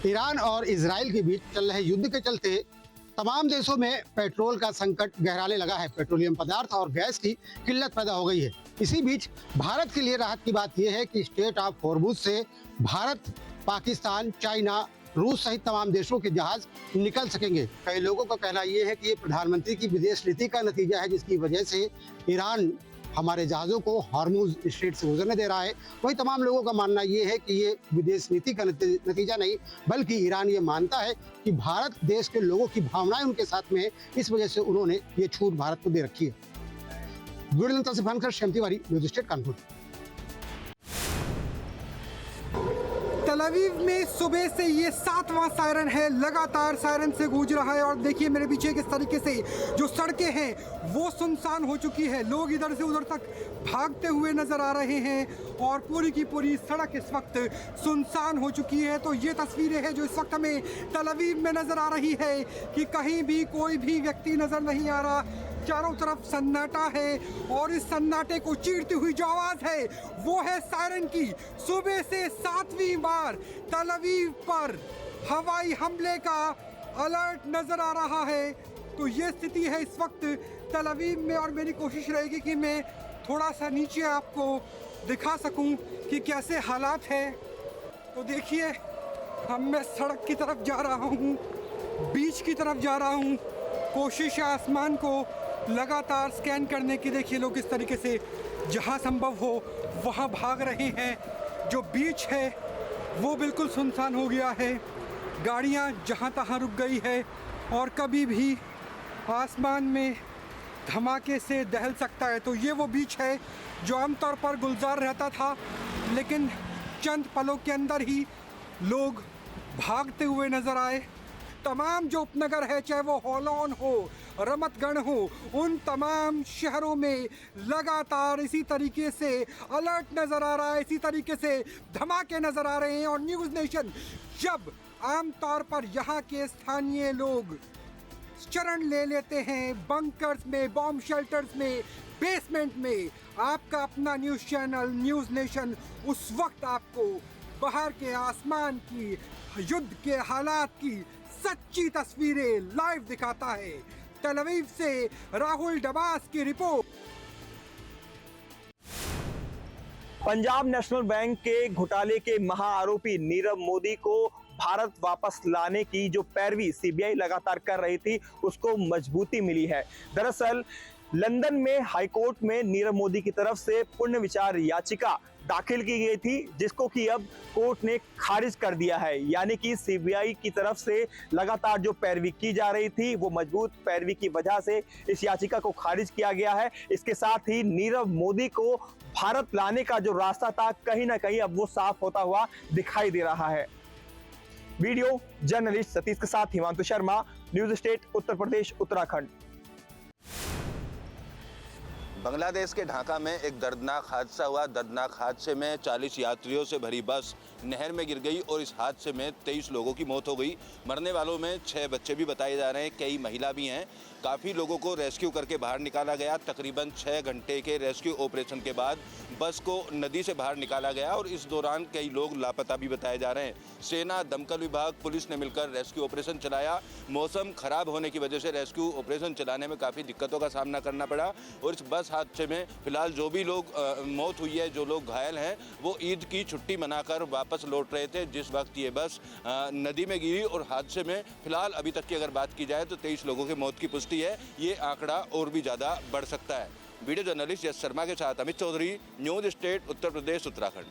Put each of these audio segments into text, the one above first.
Iran और Israel के बीच चल रहे युद्ध के चलते तमाम देशों में पेट्रोल का संकट गहराने लगा है। पेट्रोलियम पदार्थ और गैस की किल्लत पैदा हो गई है। इसी बीच भारत के लिए राहत की बात यह है कि स्ट्रेट ऑफ हॉर्मुज से भारत, पाकिस्तान, चाइना, रूस सहित तमाम देशों के जहाज निकल सकेंगे। कई लोगों का कहना यह है कि ये प्रधानमंत्री की विदेश नीति का नतीजा है, जिसकी वजह से ईरान हमारे जहाज़ों को हॉर्मुज स्ट्रेट से गुजरने दे रहा है। वही तमाम लोगों का मानना ये है कि ये विदेश नीति का नतीजा नहीं, बल्कि ईरान ये मानता है कि भारत देश के लोगों की भावनाएं उनके साथ में है, इस वजह से उन्होंने ये छूट भारत को दे रखी है। वीडियो से बनकर श्याम तिवारी, न्यूज़ स्टेट कानपुर। तल अवीव में सुबह से ये 7वां सायरन है, लगातार सायरन से गूंज रहा है। और देखिए मेरे पीछे किस तरीके से जो सड़कें हैं वो सुनसान हो चुकी है। लोग इधर से उधर तक भागते हुए नजर आ रहे हैं और पूरी की पूरी सड़क इस वक्त सुनसान हो चुकी है। तो ये तस्वीरें हैं जो इस वक्त हमें तल अवीव में नजर आ रही है कि कहीं भी कोई भी व्यक्ति नजर नहीं आ रहा। चारों तरफ सन्नाटा है और इस सन्नाटे को चीरती हुई जो आवाज़ है वो है सायरन की। सुबह से 7वीं बार तल अवीव पर हवाई हमले का अलर्ट नज़र आ रहा है। तो ये स्थिति है इस वक्त तल अवीव में और मेरी कोशिश रहेगी कि मैं थोड़ा सा नीचे आपको दिखा सकूं कि कैसे हालात हैं। तो देखिए हम मैं सड़क की तरफ जा रहा हूँ, बीच की तरफ जा रहा हूँ। कोशिश है आसमान को लगातार स्कैन करने की। देखिए लोग इस तरीके से जहाँ संभव हो वहाँ भाग रहे हैं। जो बीच है वो बिल्कुल सुनसान हो गया है, गाड़ियाँ जहाँ तहाँ रुक गई है और कभी भी आसमान में धमाके से दहल सकता है। तो ये वो बीच है जो आमतौर पर गुलजार रहता था, लेकिन चंद पलों के अंदर ही लोग भागते हुए नज़र आए। तमाम जो उपनगर है, चाहे वो होलोन हो, रमतगढ़ हो, उन तमाम शहरों में लगातार इसी तरीके से अलर्ट नज़र आ रहा है, इसी तरीके से धमाके नज़र आ रहे हैं। और न्यूज़ नेशन जब आमतौर पर यहाँ के स्थानीय लोग शरण ले लेते हैं बंकर्स में, बॉम्ब शेल्टर्स में, बेसमेंट में, आपका अपना न्यूज़ चैनल न्यूज़ नेशन उस वक्त आपको बाहर के आसमान की, युद्ध के हालात की सच्ची तस्वीरें लाइव दिखाता है। तल अवीव से राहुल डबास की रिपोर्ट। पंजाब नेशनल बैंक के घोटाले के महाआरोपी नीरव मोदी को भारत वापस लाने की जो पैरवी सीबीआई लगातार कर रही थी, उसको मजबूती मिली है। दरअसल लंदन में हाईकोर्ट में नीरव मोदी की तरफ से पुनर्विचार याचिका दाखिल की गई थी, जिसको कि अब कोर्ट ने खारिज कर दिया है। यानी कि सीबीआई की तरफ से लगातार जो पैरवी की जा रही थी, वो मजबूत पैरवी की वजह से इस याचिका को खारिज किया गया है। इसके साथ ही नीरव मोदी को भारत लाने का जो रास्ता था, कहीं ना कहीं अब वो साफ होता हुआ दिखाई दे रहा है। वीडियो जर्नलिस्ट सतीश के साथ हिमांशु शर्मा, न्यूज़ स्टेट, उत्तर प्रदेश, उत्तराखंड। बांग्लादेश के ढाका में एक दर्दनाक हादसा हुआ। दर्दनाक हादसे में 40 यात्रियों से भरी बस नहर में गिर गई और इस हादसे में 23 लोगों की मौत हो गई। मरने वालों में 6 बच्चे भी बताए जा रहे हैं, कई महिला भी हैं। काफ़ी लोगों को रेस्क्यू करके बाहर निकाला गया। तकरीबन 6 घंटे के रेस्क्यू ऑपरेशन के बाद बस को नदी से बाहर निकाला गया और इस दौरान कई लोग लापता भी बताए जा रहे हैं। सेना, दमकल विभाग, पुलिस ने मिलकर रेस्क्यू ऑपरेशन चलाया। मौसम खराब होने की वजह से रेस्क्यू ऑपरेशन चलाने में काफ़ी दिक्कतों का सामना करना पड़ा और इस बस हादसे में फिलहाल जो भी लोग मौत हुई है, जो लोग घायल हैं, वो ईद की छुट्टी मनाकर वापस लौट रहे थे जिस वक्त ये बस नदी में गिरी। और हादसे में फिलहाल अभी तक की अगर बात की जाए तो 23 लोगों की मौत की पुष्टि है। ये आंकड़ा और भी ज़्यादा बढ़ सकता है। वीडियो जर्नलिस्ट यश शर्मा के साथ अमित चौधरी, न्यूज़ स्टेट, उत्तर प्रदेश, उत्तराखंड।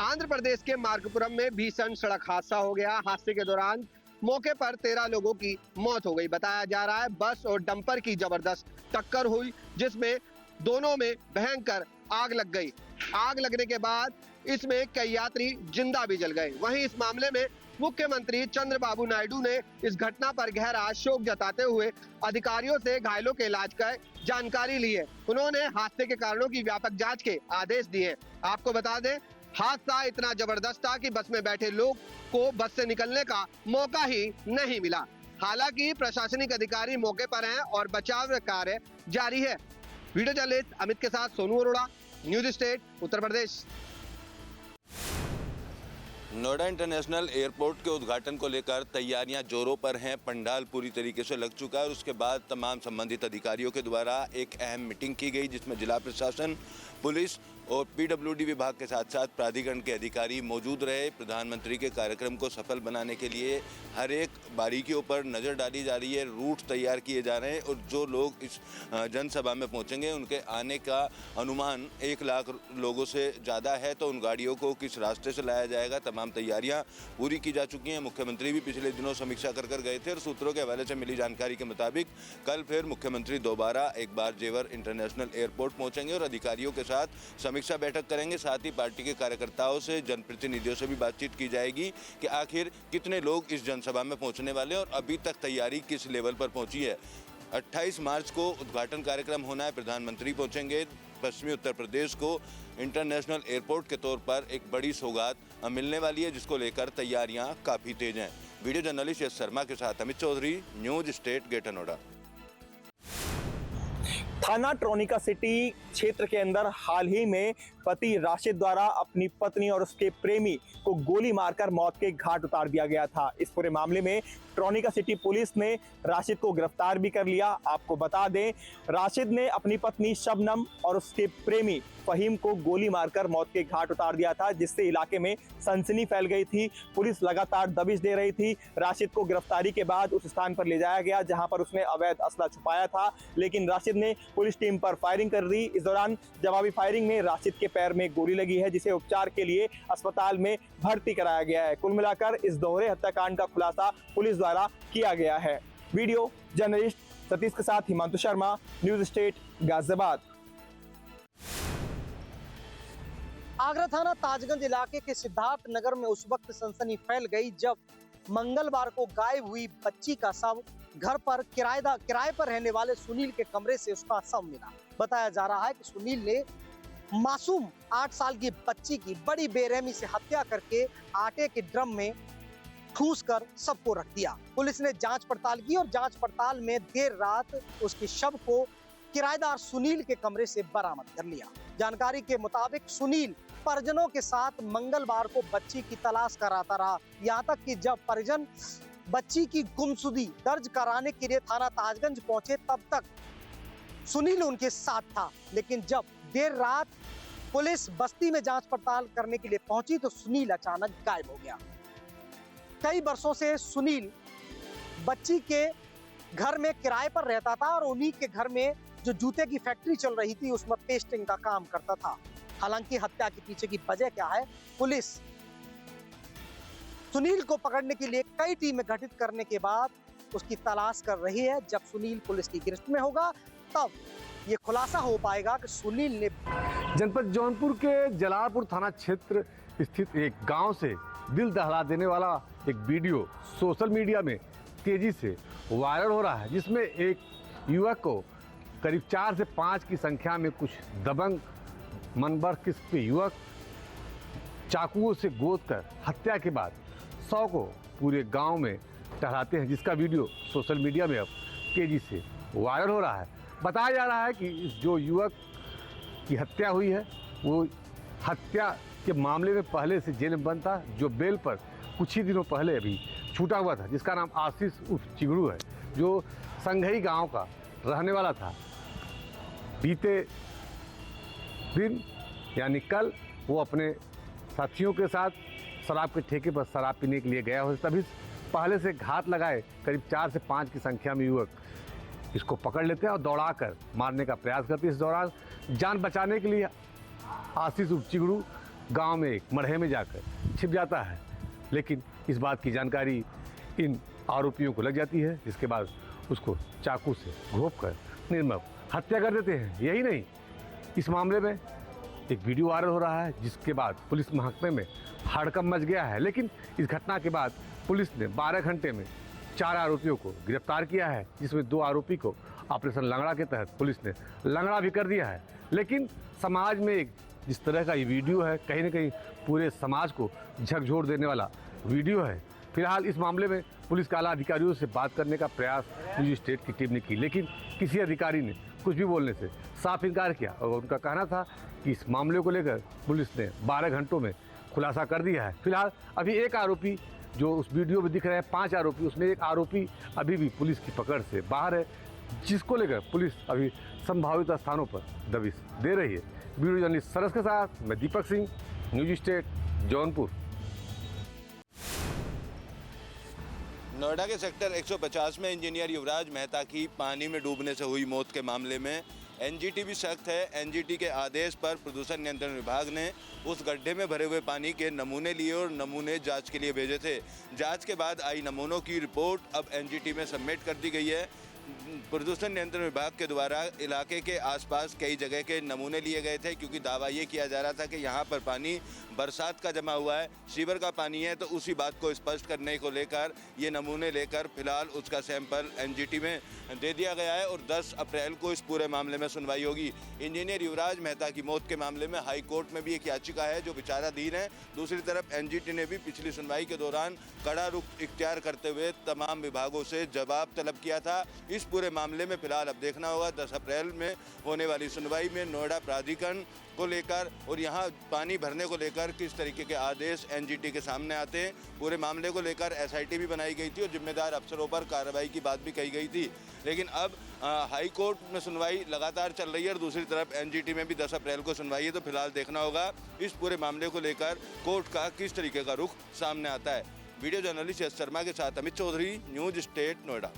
आंध्र प्रदेश के मार्गपुरम में भीषण सड़क हादसा हो गया। हादसे के दौरान मौके पर 13 लोगों की मौत हो गई। बताया जा रहा है बस और डंपर की जबरदस्त टक्कर हुई, जिसमें दोनों में भयंकर आग लग गई। आग लगने के बाद इसमें कई यात्री जिंदा भी जल गए। वहीं इस मामले में मुख्यमंत्री चंद्रबाबू नायडू ने इस घटना पर गहरा शोक जताते हुए अधिकारियों से घायलों के इलाज की जानकारी ली है। उन्होंने हादसे के कारणों की व्यापक जांच के आदेश दिए। आपको बता दें, हादसा इतना जबरदस्त था कि बस में बैठे लोग को बस से निकलने का मौका ही नहीं मिला। हालांकि प्रशासनिक अधिकारी मौके पर हैं और बचाव कार्य जारी है। वीडियो जर्नलिस्ट अमित के साथ Sonu Arora, news state, Uttar Pradesh. Noida international airport के उद्घाटन को लेकर तैयारियां जोरों पर हैं। पंडाल पूरी तरीके से लग चुका है और उसके बाद तमाम संबंधित अधिकारियों के द्वारा एक अहम मीटिंग की गई, जिसमें जिला प्रशासन, पुलिस और पीडब्ल्यूडी विभाग के साथ साथ प्राधिकरण के अधिकारी मौजूद रहे। प्रधानमंत्री के कार्यक्रम को सफल बनाने के लिए हर एक बारीकियों पर नज़र डाली जा रही है, रूट तैयार किए जा रहे हैं और जो लोग इस जनसभा में पहुंचेंगे उनके आने का अनुमान 1 लाख लोगों से ज़्यादा है। तो उन गाड़ियों को किस रास्ते से लाया जाएगा, तमाम तैयारियां पूरी की जा चुकी हैं। मुख्यमंत्री भी पिछले दिनों समीक्षा कर गए थे और सूत्रों के हवाले से मिली जानकारी के मुताबिक कल फिर मुख्यमंत्री दोबारा एक बार जेवर इंटरनेशनल एयरपोर्ट पहुंचेंगे और अधिकारियों के साथ समीक्षा बैठक करेंगे। साथ ही पार्टी के कार्यकर्ताओं से, जनप्रतिनिधियों से भी बातचीत की जाएगी कि आखिर कितने लोग इस जनसभा में पहुंचने वाले हैं और अभी तक तैयारी किस लेवल पर पहुंची है। 28 मार्च को उद्घाटन कार्यक्रम होना है। प्रधानमंत्री पहुंचेंगे। पश्चिमी उत्तर प्रदेश को इंटरनेशनल एयरपोर्ट के तौर पर एक बड़ी सौगात मिलने वाली है, जिसको लेकर तैयारियां काफ़ी तेज हैं। वीडियो जर्नलिस्ट एस शर्मा के साथ Amit Chaudhary, news state, greater Noida. थाना ट्रोनिका सिटी क्षेत्र के अंदर हाल ही में पति राशिद द्वारा अपनी पत्नी और उसके प्रेमी को गोली मारकर मौत के घाट उतार दिया गया था। इस पूरे मामले में ट्रोनिका सिटी पुलिस ने राशिद को गिरफ्तार भी कर लिया। आपको बता दें, राशिद ने अपनी पत्नी शबनम और उसके प्रेमी फहीम को गोली मारकर मौत के घाट उतार दिया था, जिससे इलाके में सनसनी फैल गई थी। पुलिस लगातार दबिश दे रही थी। राशिद को गिरफ्तारी के बाद उस स्थान पर ले जाया गया जहां पर उसने अवैध असला छुपाया था, लेकिन राशिद ने पुलिस टीम पर फायरिंग कर दी। इस दौरान जवाबी फायरिंग में राशिद के पैर में गोली लगी है, जिसे उपचार के लिए अस्पताल में भर्ती कराया गया है। कुल मिलाकर इस दोहरे हत्याकांड का खुलासा पुलिस द्वारा किया गया है। वीडियो जर्नलिस्ट सतीश के साथ हिमांशु शर्मा, न्यूज स्टेट, गाजियाबाद। आगरा थाना ताजगंज इलाके के सिद्धार्थ नगर में उस वक्त सनसनी फैल गई जब मंगलवार को गायब हुई बच्ची का शव घर पर किराए पर रहने वाले सुनील के कमरे से उसका शव मिला। बताया जा रहा है कि सुनील ने मासूम 8 साल की बच्ची की बड़ी बेरहमी से हत्या करके आटे के ड्रम में ठूस कर सबको रख दिया। पुलिस ने जांच पड़ताल की और जांच पड़ताल में देर रात उसके शव को किराएदार सुनील के कमरे से बरामद कर लिया। जानकारी के मुताबिक सुनील परिजनों के साथ मंगलवार को बच्ची की तलाश कराता रहा, यहाँ तक कि जब परिजन बच्ची की गुमशुदगी दर्ज कराने के लिए थाना ताजगंज पहुंचे तब तक सुनील उनके साथ था। लेकिन जब देर रात पुलिस बस्ती में जांच पड़ताल करने के लिए पहुंची तो सुनील अचानक गायब हो गया। कई वर्षों से सुनील बच्ची के घर में किराए पर रहता था और उन्हीं के घर में जो जूते की फैक्ट्री चल रही थी उसमें पेस्टिंग का काम करता था। हालांकि हत्या के पीछे की वजह क्या है, पुलिस सुनील को पकड़ने के लिए कई टीमें गठित करने के बाद उसकी तलाश कर रही है। जब सुनील पुलिस की गिरफ्त में होगा तब ये खुलासा हो पाएगा कि सुनील ने जनपद जौनपुर के जलालपुर थाना क्षेत्र स्थित एक गांव से दिल दहला देने वाला एक वीडियो सोशल मीडिया में तेजी से वायरल हो रहा है, जिसमें एक युवक को करीब 4 से 5 की संख्या में कुछ दबंग मनबर किस्म के युवक चाकुओं से गोद कर हत्या के बाद 100 को पूरे गांव में टहराते हैं, जिसका वीडियो सोशल मीडिया में अब तेजी से वायरल हो रहा है। बताया जा रहा है कि इस जो युवक की हत्या हुई है वो हत्या के मामले में पहले से जेल में बंद था, जो बेल पर कुछ ही दिनों पहले अभी छूटा हुआ था, जिसका नाम आशीष उर्फ चिगड़ू है, जो संघई गांव का रहने वाला था। बीते दिन यानी कल वो अपने साथियों के साथ शराब के ठेके पर शराब पीने के लिए गया हो, तभी पहले से घात लगाए करीब 4 से 5 की संख्या में युवक इसको पकड़ लेते हैं और दौड़ाकर मारने का प्रयास करते हैं। इस दौरान जान बचाने के लिए आशीष उर्फ चिगड़ू गांव में एक मढ़े में जाकर छिप जाता है, लेकिन इस बात की जानकारी इन आरोपियों को लग जाती है, जिसके बाद उसको चाकू से घोंपकर निर्मम हत्या कर देते हैं। यही नहीं, इस मामले में एक वीडियो वायरल हो रहा है, जिसके बाद पुलिस महकमे में हड़कंप मच गया है। लेकिन इस घटना के बाद पुलिस ने 12 घंटे में 4 आरोपियों को गिरफ्तार किया है, जिसमें 2 आरोपी को ऑपरेशन लंगड़ा के तहत पुलिस ने लंगड़ा भी कर दिया है। लेकिन समाज में एक जिस तरह का ये वीडियो है, कहीं ना कहीं पूरे समाज को झकझोर देने वाला वीडियो है। फिलहाल इस मामले में पुलिस के आला अधिकारियों से बात करने का प्रयास न्यूज स्टेट की टीम ने की, लेकिन किसी अधिकारी ने कुछ भी बोलने से साफ इनकार किया और उनका कहना था कि इस मामले को लेकर पुलिस ने 12 घंटों में खुलासा कर दिया है। फिलहाल अभी एक आरोपी जो उस वीडियो में दिख रहे हैं, 5 आरोपी, उसमें एक आरोपी अभी भी पुलिस की पकड़ से बाहर है, जिसको लेकर पुलिस अभी संभावित स्थानों पर दबिश दे रही है। वीडियो जर्नलिस्ट सरस के साथ मैं दीपक सिंह, न्यूज स्टेट, जौनपुर। नोएडा के सेक्टर 150 में इंजीनियर युवराज मेहता की पानी में डूबने से हुई मौत के मामले में एनजीटी भी सख्त है। एनजीटी के आदेश पर प्रदूषण नियंत्रण विभाग ने उस गड्ढे में भरे हुए पानी के नमूने लिए और नमूने जांच के लिए भेजे थे। जांच के बाद आई नमूनों की रिपोर्ट अब एनजीटी में सबमिट कर दी गई है। प्रदूषण नियंत्रण विभाग के द्वारा इलाके के आसपास कई जगह के नमूने लिए गए थे, क्योंकि दावा ये किया जा रहा था कि यहाँ पर पानी बरसात का जमा हुआ है, सीवर का पानी है। तो उसी बात को स्पष्ट करने को लेकर ये नमूने लेकर फिलहाल उसका सैंपल एनजीटी में दे दिया गया है और 10 अप्रैल को इस पूरे मामले में सुनवाई होगी। इंजीनियर युवराज मेहता की मौत के मामले में हाई कोर्ट में भी एक याचिका है जो विचाराधीन है। दूसरी तरफ एनजीटी ने भी पिछली सुनवाई के दौरान कड़ा रुख इख्तियार करते हुए तमाम विभागों से जवाब तलब किया था। इस पूरे मामले में फिलहाल अब देखना होगा 10 अप्रैल में होने वाली सुनवाई में नोएडा प्राधिकरण को लेकर और यहाँ पानी भरने को लेकर किस तरीके के आदेश एनजीटी के सामने आते हैं। पूरे मामले को लेकर एसआईटी भी बनाई गई थी और जिम्मेदार अफसरों पर कार्रवाई की बात भी कही गई थी। लेकिन अब हाई कोर्ट में सुनवाई लगातार चल रही है और दूसरी तरफ एनजीटी में भी 10 अप्रैल को सुनवाई है। तो फिलहाल देखना होगा इस पूरे मामले को लेकर कोर्ट का किस तरीके का रुख सामने आता है। वीडियो जर्नलिस्ट एस शर्मा के साथ अमित चौधरी, न्यूज स्टेट, नोएडा।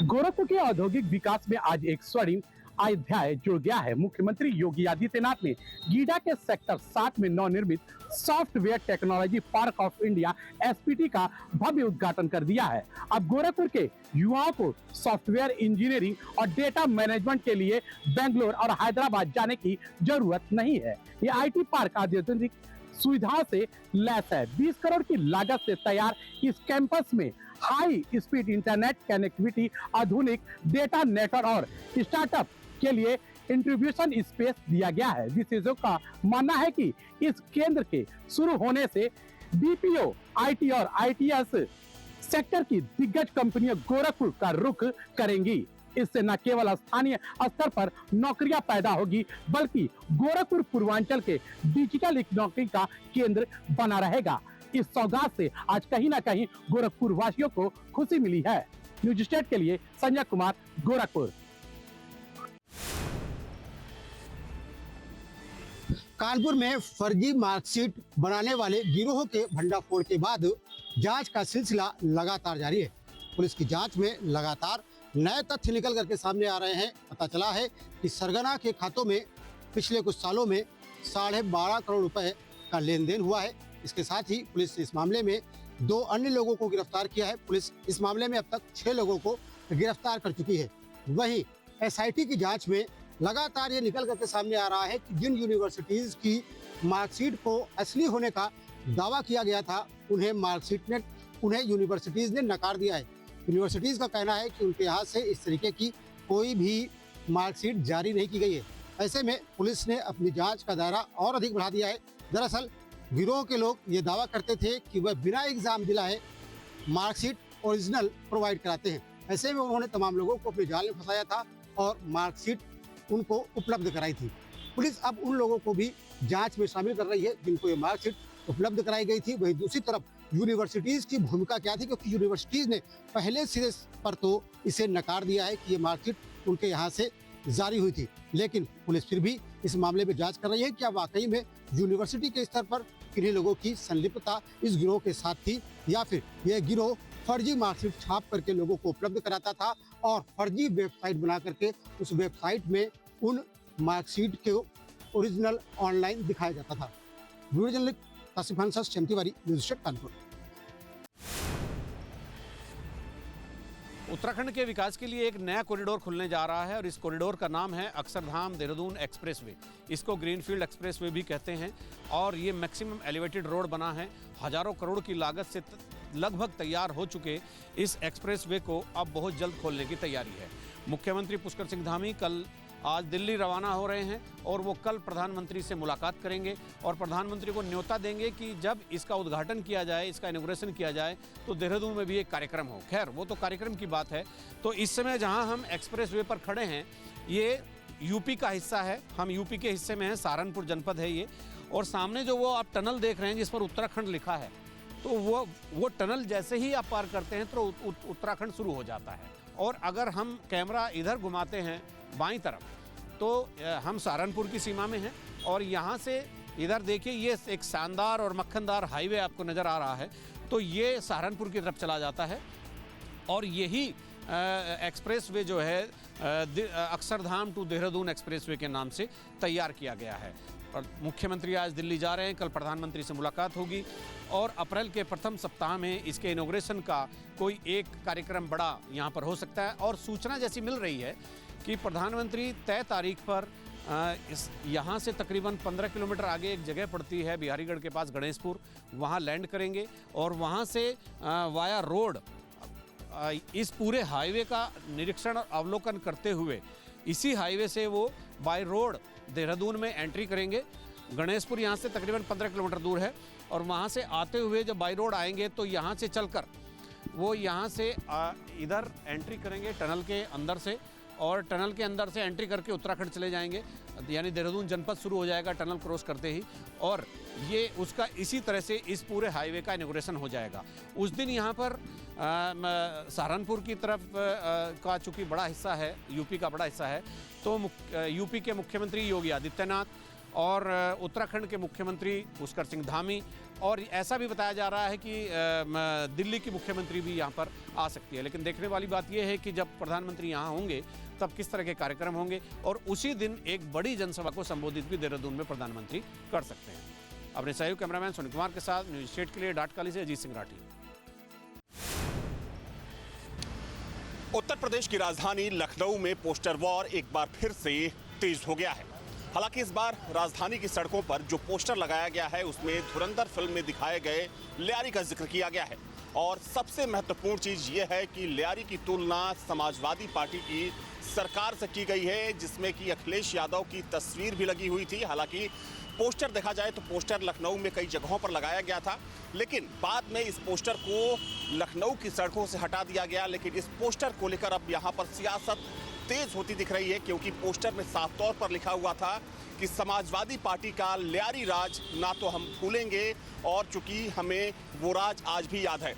गोरखपुर के औद्योगिक विकास में आज एक स्वर्णिम अध्याय जुड़ गया है। मुख्यमंत्री योगी आदित्यनाथ ने गीडा के सेक्टर 7 में नवनिर्मित software technology park of India SPT का भव्य उद्घाटन कर दिया है। अब गोरखपुर के युवाओं को सॉफ्टवेयर इंजीनियरिंग और डेटा मैनेजमेंट के लिए बेंगलोर और हैदराबाद जाने की जरूरत नहीं है। ये आईटी पार्क आधुनिक सुविधाओं से लैस है। 20 करोड़ की लागत से तैयार इस कैंपस में हाई स्पीड इंटरनेट कनेक्टिविटी, आधुनिक डेटा नेटवर्क और स्टार्टअप के लिए इंट्रीब्यूशन स्पेस दिया गया है। विशेषज्ञों का मानना है कि इस केंद्र के शुरू होने से बीपीओ, आईटी और आईटीएस सेक्टर की दिग्गज कंपनियां गोरखपुर का रुख करेंगी। इससे न केवल स्थानीय स्तर पर नौकरियां पैदा होगी, बल्कि गोरखपुर पूर्वांचल के डिजिटल इकोनॉमी का केंद्र बना रहेगा। इस सौगात से आज कहीं ना कहीं गोरखपुर वासियों को खुशी मिली है। न्यूज स्टेट के लिए संजय कुमार, गोरखपुर। कानपुर में फर्जी मार्कशीट बनाने वाले गिरोह के भंडाफोड़ के बाद जांच का सिलसिला लगातार जारी है। पुलिस की जांच में लगातार नए तथ्य निकल करके सामने आ रहे हैं। पता चला है कि सरगना के खातों में पिछले कुछ सालों में 12.5 करोड़ रुपए का लेन देन हुआ है। इसके साथ ही पुलिस ने इस मामले में 2 अन्य लोगों को गिरफ्तार किया है। पुलिस इस मामले में अब तक 6 लोगों को गिरफ्तार कर चुकी है। वहीं एसआईटी की जांच में लगातार ये निकल करके सामने आ रहा है कि जिन यूनिवर्सिटीज की मार्कशीट को असली होने का दावा किया गया था, उन्हें यूनिवर्सिटीज ने नकार दिया है। यूनिवर्सिटीज का कहना है कि उनके यहाँ से इस तरीके की कोई भी मार्कशीट जारी नहीं की गई है। ऐसे में पुलिस ने अपनी जांच का दायरा और अधिक बढ़ा दिया है। दरअसल गिरोह के लोग ये दावा करते थे कि वह बिना एग्जाम दिलाए मार्कशीट ओरिजिनल प्रोवाइड कराते हैं। ऐसे में उन्होंने तमाम लोगों को अपने जाल में फंसाया था और मार्कशीट उनको उपलब्ध कराई थी। पुलिस अब उन लोगों को भी जांच में शामिल कर रही है जिनको ये मार्कशीट उपलब्ध कराई गई थी। वहीं दूसरी तरफ यूनिवर्सिटीज की भूमिका क्या थी, क्योंकि यूनिवर्सिटीज ने पहले सिरे पर तो इसे नकार दिया है कि ये मार्कशीट उनके यहाँ से जारी हुई थी, लेकिन पुलिस फिर भी इस मामले में जांच कर रही है कि क्या वाकई में यूनिवर्सिटी के स्तर पर किन्हीं लोगों की संलिप्तता इस गिरोह के साथ थी, या फिर यह गिरोह फर्जी मार्कशीट छाप करके लोगों को उपलब्ध कराता था और फर्जी वेबसाइट बना करके उस वेबसाइट में उन मार्कशीट के ओरिजिनल ऑनलाइन दिखाया जाता था। Video journalist Kashif Khan sir, Tiwari, news state, Kanpur. Uttarakhand के विकास के लिए एक नया कॉरिडोर खुलने जा रहा है और इस कॉरिडोर का नाम है अक्षरधाम देहरादून एक्सप्रेसवे। इसको ग्रीनफील्ड एक्सप्रेसवे भी कहते हैं और ये मैक्सिमम एलिवेटेड रोड बना है। हजारों करोड़ की लागत से लगभग तैयार हो चुके इस एक्सप्रेसवे को अब बहुत जल्द खोलने की तैयारी है। मुख्यमंत्री पुष्कर सिंह धामी आज दिल्ली रवाना हो रहे हैं और वो कल प्रधानमंत्री से मुलाकात करेंगे और प्रधानमंत्री को न्योता देंगे कि जब इसका उद्घाटन किया जाए, इसका इनॉग्रेशन किया जाए, तो देहरादून में भी एक कार्यक्रम हो। खैर, वो तो कार्यक्रम की बात है। तो इस समय जहां हम एक्सप्रेसवे पर खड़े हैं, ये यूपी का हिस्सा है। हम यूपी के हिस्से में हैं, सहारनपुर जनपद है ये, और सामने जो वो आप टनल देख रहे हैं जिस पर उत्तराखंड लिखा है, तो वो टनल जैसे ही आप पार करते हैं तो उत्तराखंड शुरू हो जाता है। और अगर हम कैमरा इधर घुमाते हैं बाईं तरफ, तो हम सहारनपुर की सीमा में हैं और यहाँ से इधर देखिए ये एक शानदार और मक्खनदार हाईवे आपको नज़र आ रहा है, तो ये सहारनपुर की तरफ चला जाता है। और यही एक्सप्रेस वे जो है Akshardham to Dehradun expressway के नाम से तैयार किया गया है। और मुख्यमंत्री आज दिल्ली जा रहे हैं, कल प्रधानमंत्री से मुलाकात होगी और अप्रैल के प्रथम सप्ताह में इसके इनॉग्रेशन का कोई एक कार्यक्रम बड़ा यहाँ पर हो सकता है। और सूचना जैसी मिल रही है कि प्रधानमंत्री तय तारीख पर यहाँ से तकरीबन 15 किलोमीटर आगे एक जगह पड़ती है बिहारीगढ़ के पास गणेशपुर, वहाँ लैंड करेंगे और वहाँ से वाया रोड इस पूरे हाईवे का निरीक्षण और अवलोकन करते हुए इसी हाईवे से वो बाय रोड देहरादून में एंट्री करेंगे। गणेशपुर यहाँ से तकरीबन 15 किलोमीटर दूर है और वहाँ से आते हुए जब बाय रोड आएंगे तो यहाँ से चलकर वो यहाँ से इधर एंट्री करेंगे टनल के अंदर से, और टनल के अंदर से एंट्री करके उत्तराखंड चले जाएंगे, यानी देहरादून जनपद शुरू हो जाएगा टनल क्रॉस करते ही। और ये उसका इसी तरह से इस पूरे हाईवे का इनॉग्रेशन हो जाएगा। उस दिन यहाँ पर सहारनपुर की तरफ का चूँकि बड़ा हिस्सा है, यूपी का बड़ा हिस्सा है, तो यूपी के मुख्यमंत्री योगी आदित्यनाथ और उत्तराखंड के मुख्यमंत्री पुष्कर सिंह धामी, और ऐसा भी बताया जा रहा है कि दिल्ली की मुख्यमंत्री भी यहाँ पर आ सकती है। लेकिन देखने वाली बात यह है कि जब प्रधानमंत्री यहाँ होंगे तब किस तरह के कार्यक्रम होंगे, और उसी दिन एक बड़ी जनसभा को संबोधित भी देहरादून में प्रधानमंत्री कर सकते हैं। अपने सहयोग कैमरामैन सुनील कुमार के साथ न्यूज स्टेट के लिए डाटकाली से अजीत सिंह राठी। उत्तर प्रदेश की राजधानी लखनऊ में पोस्टर वॉर एक बार फिर से तेज हो गया है। हालांकि इस बार राजधानी की सड़कों पर जो पोस्टर लगाया गया है उसमें धुरंधर फिल्म में दिखाए गए लियारी का जिक्र किया गया है। और सबसे महत्वपूर्ण चीज़ ये है कि लियारी की तुलना समाजवादी पार्टी की सरकार से की गई है, जिसमें कि अखिलेश यादव की तस्वीर भी लगी हुई थी। हालांकि पोस्टर देखा जाए तो पोस्टर लखनऊ में कई जगहों पर लगाया गया था, लेकिन बाद में इस पोस्टर को लखनऊ की सड़कों से हटा दिया गया। लेकिन इस पोस्टर को लेकर अब यहाँ पर सियासत तेज होती दिख रही है, क्योंकि पोस्टर में साफ तौर पर लिखा हुआ था कि समाजवादी पार्टी का लियारी राज ना तो हम भूलेंगे, और चूंकि हमें वो राज आज भी याद है।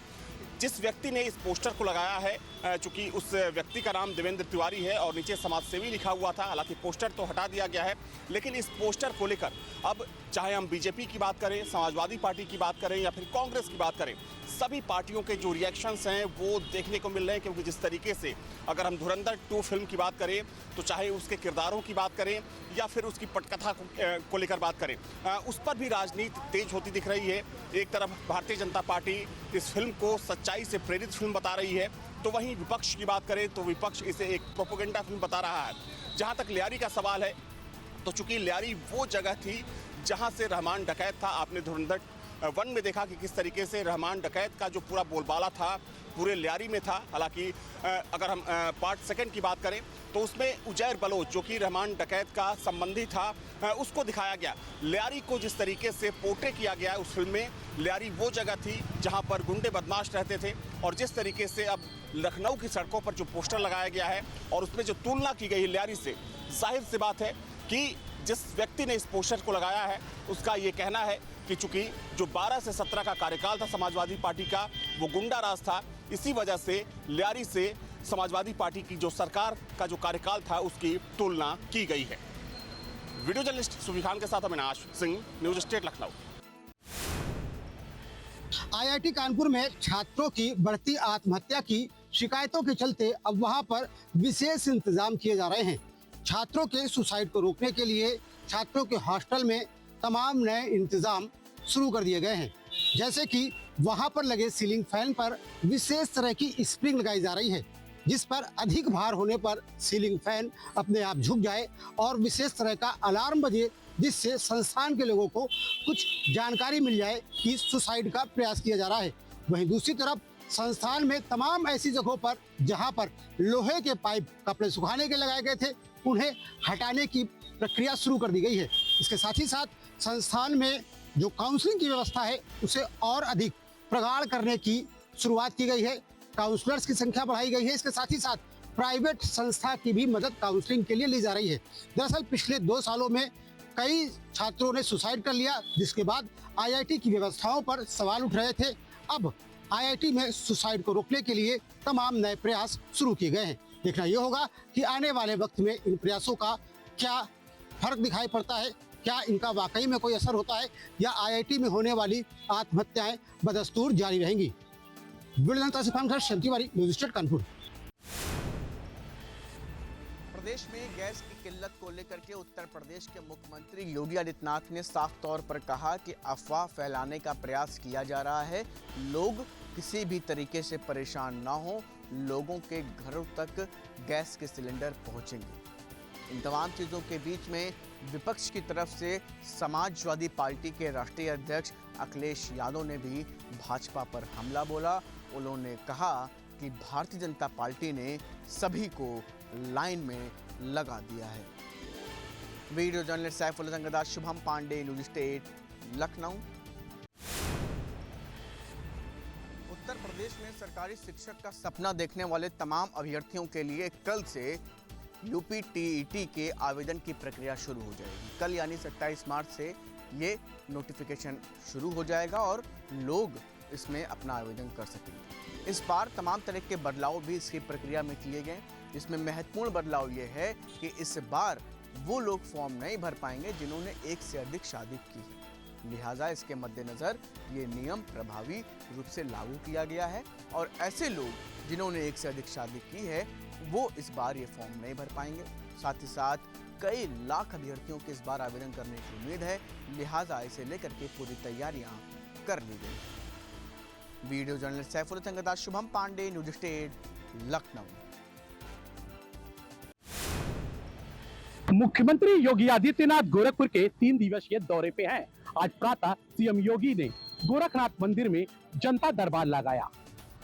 जिस व्यक्ति ने इस पोस्टर को लगाया है, चूंकि उस व्यक्ति का नाम देवेंद्र तिवारी है और नीचे समाजसेवी लिखा हुआ था। हालांकि पोस्टर तो हटा दिया गया है, लेकिन इस पोस्टर को लेकर अब चाहे हम बीजेपी की बात करें, समाजवादी पार्टी की बात करें या फिर कांग्रेस की बात करें, सभी पार्टियों के जो रिएक्शंस हैं वो देखने को मिल रहे हैं। क्योंकि जिस तरीके से अगर हम धुरंधर 2 फिल्म की बात करें, तो चाहे उसके किरदारों की बात करें या फिर उसकी पटकथा को लेकर बात करें, उस पर भी राजनीति तेज होती दिख रही है। एक तरफ भारतीय जनता पार्टी इस फिल्म को सच्चाई से प्रेरित फिल्म बता रही है, तो वहीं विपक्ष की बात करें तो विपक्ष इसे एक प्रोपेगेंडा फिल्म बता रहा है। जहां तक लियारी का सवाल है, तो चूंकि लियारी वो जगह थी जहां से रहमान डकैत था। आपने धुरंधर 1 में देखा कि किस तरीके से रहमान डकैत का जो पूरा बोलबाला था पूरे लियारी में था। हालांकि अगर हम पार्ट 2 की बात करें तो उसमें उजैर बलोच, जो कि रहमान डकैत का संबंधी था, उसको दिखाया गया। लियारी को जिस तरीके से पोर्ट्रे किया गया है उस फिल्म में, लियारी वो जगह थी जहां पर गुंडे बदमाश रहते थे। और जिस तरीके से अब लखनऊ की सड़कों पर जो पोस्टर लगाया गया है और उसमें जो तुलना की गई है लियारी से, जाहिर सी बात है कि जिस व्यक्ति ने इस पोस्टर को लगाया है उसका ये कहना है कि चूंकि जो 12 से 17 का कार्यकाल था समाजवादी पार्टी का, वो गुंडा राज था। इसी वजह से लियारी से समाजवादी पार्टी की जो सरकार का जो कार्यकाल था उसकी तुलना की गई है। वीडियो जर्नलिस्ट सुबी खान के साथ Avinash Singh, news state Lucknow. IIT Kanpur में छात्रों की बढ़ती आत्महत्या की शिकायतों के चलते अब वहां पर विशेष इंतजाम किए जा रहे हैं। छात्रों के सुसाइड को रोकने के लिए छात्रों के हॉस्टल में तमाम नए इंतजाम शुरू कर दिए गए हैं, जैसे कि वहां पर लगे सीलिंग फैन पर विशेष तरह की स्प्रिंग लगाई जा रही है, जिस पर अधिक भार होने पर सीलिंग फैन अपने आप झुक जाए और विशेष तरह का अलार्म बजे, जिससे संस्थान के लोगों को कुछ जानकारी मिल जाए कि सुसाइड का प्रयास किया जा रहा है। वहीं दूसरी तरफ संस्थान में तमाम ऐसी जगहों पर जहां पर लोहे के पाइप कपड़े सुखाने के लगाए गए थे, उन्हें हटाने की प्रक्रिया शुरू कर दी गई है। इसके साथ ही साथ संस्थान में जो काउंसलिंग की व्यवस्था है उसे और अधिक प्रगाढ़ करने की शुरुआत की गई है। काउंसलर्स की संख्या बढ़ाई गई है। इसके साथ ही साथ प्राइवेट संस्था की भी मदद काउंसलिंग के लिए ली जा रही है। दरअसल पिछले 2 सालों में कई छात्रों ने सुसाइड कर लिया, जिसके बाद आईआईटी की व्यवस्थाओं पर सवाल उठ रहे थे। अब आईआईटी में सुसाइड को रोकने के लिए तमाम नए प्रयास शुरू किए गए हैं। देखना यह होगा कि आने वाले वक्त में इन प्रयासों का क्या फर्क दिखाई पड़ता है, क्या इनका वाकई में कोई असर होता है या आईआईटी में होने वाली आत्महत्याएं बदस्तूर जारी रहेंगी। Tiwari, news state Kanpur. प्रदेश में गैस की किल्लत को लेकर के उत्तर प्रदेश के मुख्यमंत्री योगी आदित्यनाथ ने साफ तौर पर कहा कि अफवाह फैलाने का प्रयास किया जा रहा है। लोग किसी भी तरीके से परेशान ना हो, लोगों के घरों तक गैस के सिलेंडर पहुंचेंगे। इन तमाम चीज़ों के बीच में विपक्ष की तरफ से समाजवादी पार्टी के राष्ट्रीय अध्यक्ष अखिलेश यादव ने भी भाजपा पर हमला बोला। उन्होंने कहा कि भारतीय जनता पार्टी ने सभी को लाइन में लगा दिया है। Video journalist Saifullah Jangdar, Shubham Pandey, news state, Lucknow. Uttar Pradesh में सरकारी शिक्षक का सपना देखने वाले तमाम अभ्यर्थियों के लिए कल से यूपी टीईटी के आवेदन की प्रक्रिया शुरू हो जाएगी। कल यानी 27 मार्च से ये नोटिफिकेशन शुरू हो जाएगा और लोग इसमें अपना आवेदन कर सकेंगे। इस बार तमाम तरह के बदलाव भी इसकी प्रक्रिया में किए गए। इसमें महत्वपूर्ण बदलाव ये है कि इस बार वो लोग फॉर्म नहीं भर पाएंगे जिन्होंने एक से अधिक शादी की है। लिहाजा इसके मद्देनज़र ये नियम प्रभावी रूप से लागू किया गया है और ऐसे लोग जिन्होंने एक से अधिक शादी की है वो इस बार ये फॉर्म नहीं भर पाएंगे। साथ ही साथ कई लाख अभ्यर्थियों के इस बार आवेदन करने की उम्मीद है, लिहाजा इसे लेकर के पूरी तैयारियां कर ली गई। Video journalist Saifullah Jangdar, Shubham Pandey, news state, Lucknow. मुख्यमंत्री योगी आदित्यनाथ गोरखपुर के 3 दिवसीय दौरे पे हैं। आज प्रातः सीएम योगी ने गोरखनाथ मंदिर में जनता दरबार लगाया।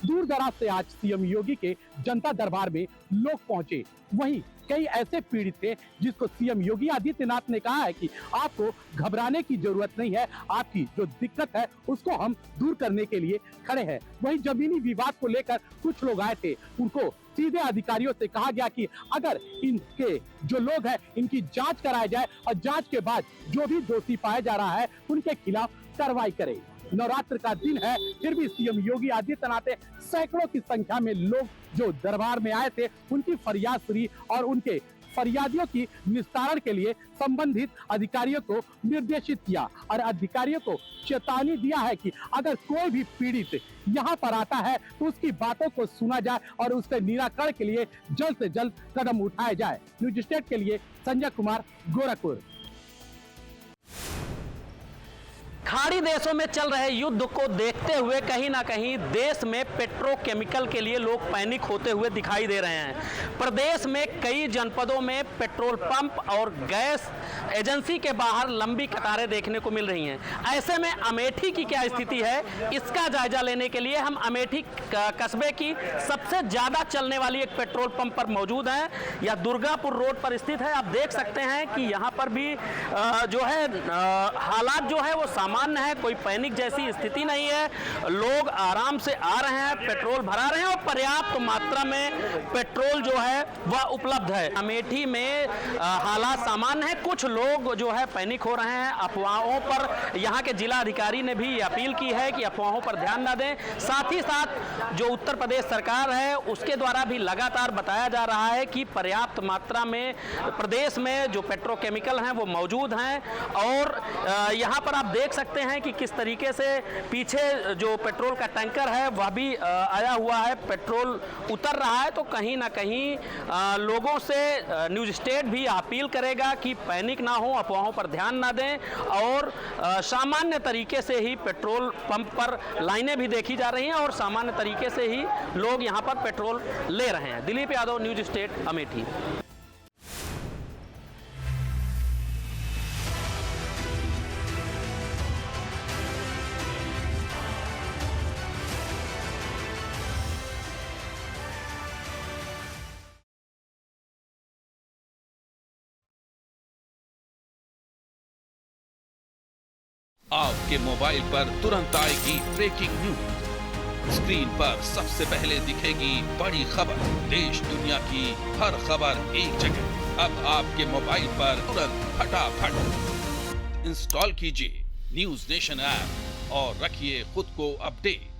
दूर दराज से आज सीएम योगी के जनता दरबार में लोग पहुंचे। वहीं कई ऐसे पीड़ित थे जिसको सीएम योगी आदित्यनाथ ने कहा है कि आपको घबराने की जरूरत नहीं है, आपकी जो दिक्कत है उसको हम दूर करने के लिए खड़े हैं। वहीं जमीनी विवाद को लेकर कुछ लोग आए थे, उनको सीधे अधिकारियों से कहा गया कि अगर इनके जो लोग हैं इनकी जांच कराई जाए और जांच के बाद जो भी दोषी पाया जा रहा है उनके खिलाफ कार्रवाई करे। नवरात्र का दिन है, फिर भी सीएम योगी आदित्यनाथ ने सैकड़ों की संख्या में लोग जो दरबार में आए थे उनकी फरियाद सुनी और उनके फरियादियों की निस्तारण के लिए संबंधित अधिकारियों को निर्देशित किया और अधिकारियों को चेतावनी दिया है कि अगर कोई भी पीड़ित यहाँ पर आता है तो उसकी बातों को सुना जाए और उसके निराकरण के लिए जल्द से जल्द कदम उठाया जाए। न्यूज़ स्टेट के लिए संजय कुमार, गोरखपुर। खाड़ी देशों में चल रहे युद्ध को देखते हुए कहीं ना कहीं देश में पेट्रोकेमिकल के लिए लोग पैनिक होते हुए दिखाई दे रहे हैं। प्रदेश में कई जनपदों में पेट्रोल पंप और गैस एजेंसी के बाहर लंबी कतारें देखने को मिल रही हैं। ऐसे में अमेठी की क्या स्थिति है, इसका जायजा लेने के लिए हम अमेठी कस्बे की सबसे ज्यादा चलने वाली एक पेट्रोल पंप पर मौजूद हैं। यह दुर्गापुर रोड पर स्थित है। आप देख सकते हैं कि यहाँ पर भी जो है हालात जो है वो सामान्य है, कोई पैनिक जैसी स्थिति नहीं है। लोग आराम से आ रहे हैं, पेट्रोल भरा रहे हैं और पर्याप्त मात्रा में पेट्रोल जो है वह उपलब्ध है। अमेठी में हालात सामान्य है, कुछ लोग जो है पैनिक हो रहे हैं अफवाहों पर। यहाँ के जिला अधिकारी ने भी अपील की है कि अफवाहों पर ध्यान न दें। साथ ही साथ जो उत्तर प्रदेश सरकार है उसके द्वारा भी लगातार बताया जा रहा है कि पर्याप्त मात्रा में प्रदेश में जो पेट्रोकेमिकल हैं वो मौजूद हैं। और यहाँ पर आप देख सकते हैं कि किस तरीके से पीछे जो पेट्रोल का टैंकर है वह भी आया हुआ है, पेट्रोल उतर रहा है। तो कहीं ना कहीं लोगों से न्यूज़ स्टेट भी अपील करेगा कि पैनिक ना हो, अफवाहों पर ध्यान ना दें और सामान्य तरीके से ही पेट्रोल पंप पर लाइनें भी देखी जा रही हैं और सामान्य तरीके से ही लोग यहाँ पर पेट्रोल ले रहे हैं। Dilip Yadav, news state, Amethi. आपके मोबाइल पर तुरंत आएगी ब्रेकिंग न्यूज। स्क्रीन पर सबसे पहले दिखेगी बड़ी खबर, देश दुनिया की हर खबर एक जगह। अब आपके मोबाइल पर तुरंत फटाफट इंस्टॉल कीजिए न्यूज नेशन ऐप और रखिए खुद को अपडेट।